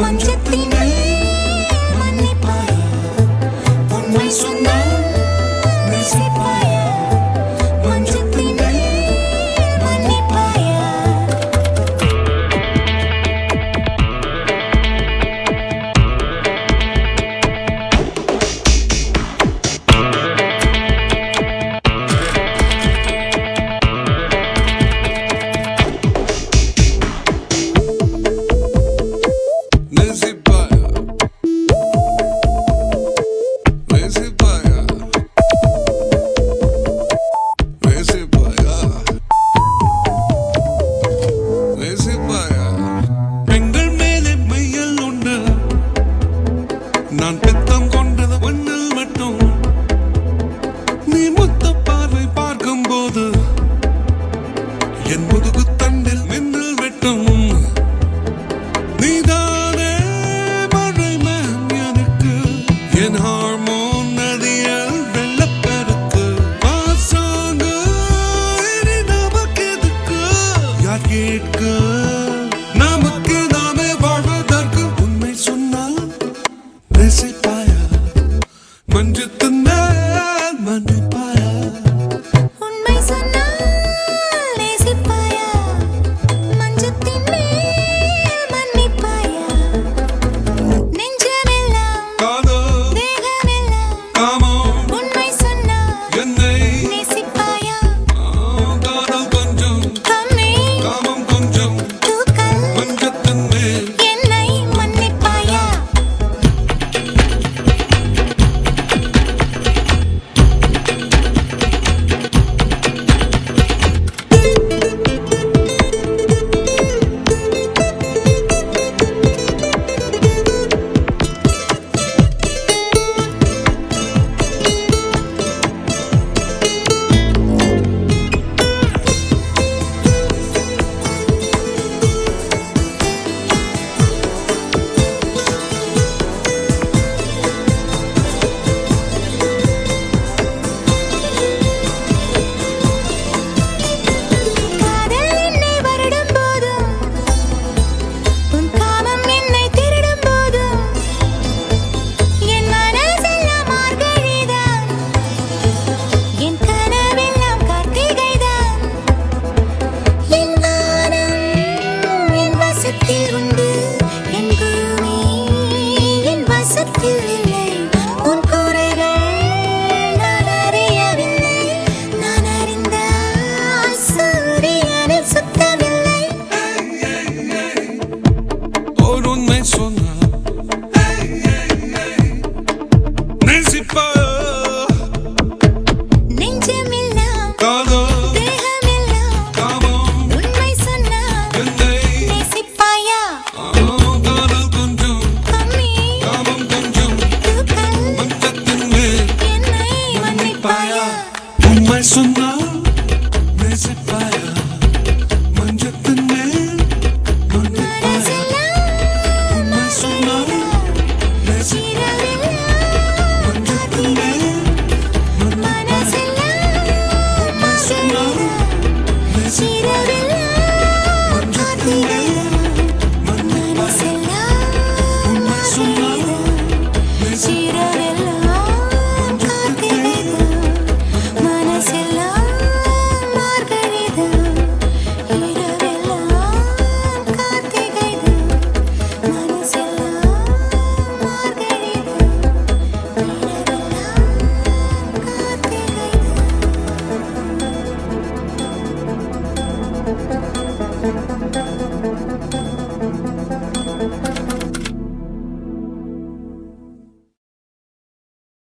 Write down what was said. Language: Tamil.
மஞ்சத்தினை மன்னிப்பாயா உண்மை சொன்னால் நேசிப்பாயா மஞ்சத்தினை மன்னிப்பாயா நான் பித்தம் கொண்டது ஒன்னில் மட்டும் நீ முத்த பார்வை பார்க்கும் போது என் முதுகு தண்டில் மின்னல் வெட்டும் நீதானே மழை எனக்கு என் ஹார்மோன் நதியல் வெள்ளப்பெருக்கு பாசாங்க நமக்கு எதுக்கு யார் கேட்க நமக்கு நாமே வாழ்வதற்கு உண்மை சொன்னால் நேசிப்பாயா மஞ்சத்தின் மேல் மன்னிப்பாயா உண்மை சொன்னால் நேசிப்பாயா மஞ்சத்தின் மேல் மன்னிப்பாயா நெஞ்சமெல்லாம் காதல் தேகமெல்லாம் காமம் உண்மை சொன்னால் என்னை நேசிப்பாயா காதல் கொஞ்சம் கம்மி காமம் கொஞ்சம் தூக்கல் மஞ்சத்தின் மேல் என்னை மன்னிப்பாயா காதல் என்னை வருடும் போதும் உன் காமம் என்னை திருடும் போதும் என் மனசெல்லாம் மார்கழிதான் என் கனவெல்லாம் கார்த்திகைதான் என் வானம் என் வசத்தில் உண்டு என் பூமி என் வசத்தில் இல்லை உன் குறைகள் நான் அறியவில்லை நான் அறிந்தால் சூரியனில் சுத்தமில்லை ஒரு உண்மை சொன்னால் நேசிப்பாயா நெஞ்சமெல்லாம் காதல் தேகமெல்லாம் காமம் உண்மை சொன்னால் என்னை நேசிப்பாயா காதல் கொஞ்சம் கம்மி காமம் கொஞ்சம் தூக்கல் மஞ்சத்தின் மேல் என்னை மன்னிப்பாயா உண்மை சொன்னால் நேசிப்பாயா மஞ்சத்தின் மேல் மன்னிப்பாயா உண்மை சொன்னால் நேசிப்பாயா மஞ்சத்தின் மேல் மன்னிப்பாயா உண்மை சொன்னால் நேசிப்பாயா மஞ்சத்தின் மேல் மன்னிப்பாயா உண்மை சொன்னால் நேசிப்பாயா மனசெல்லாம் மார்கழிதான் இரவெல்லாம் கார்த்திகைதான் மனசெல்லாம் மார்கழிதான் இரவெல்லாம் கார்த்திகைதான்